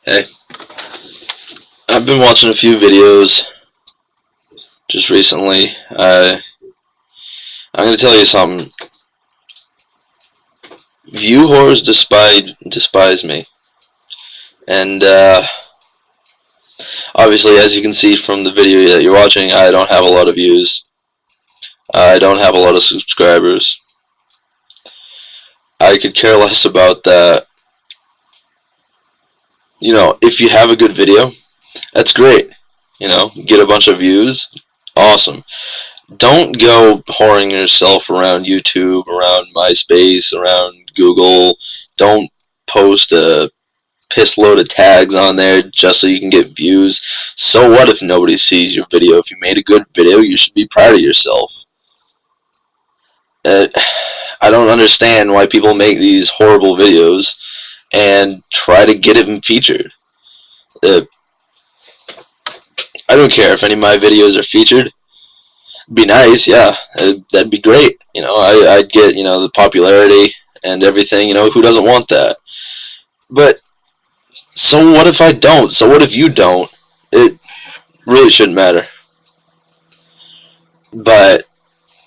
Hey, I've been watching a few videos just recently. I'm going to tell you something. View whores despise me, and obviously, as you can see from the video that you're watching, I don't have a lot of views. I don't have a lot of subscribers. I could care less about that. You know, if you have a good video, that's great. You know, get a bunch of views, awesome. Don't go whoring yourself around YouTube, around MySpace, around Google. Don't post a piss load of tags on there just so you can get views. So what if nobody sees your video? If you made a good video, you should be proud of yourself. Uh, I don't understand why people make these horrible videos and try to get it featured. Uh, I don't care if any of my videos are featured. Be nice, yeah, that'd be great. You know, I'd get, you know, the popularity and everything. You know, who doesn't want that? But so what if I don't? So what if you don't? It really shouldn't matter. But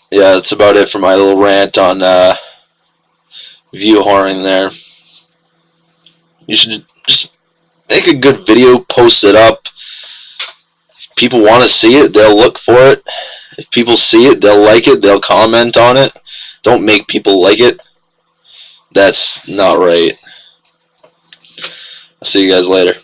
yeah, that's about it for my little rant on view whoring there. You should just make a good video, post it up. If people want to see it, they'll look for it. If people see it, they'll like it, they'll comment on it. Don't make people like it. That's not right. I'll see you guys later.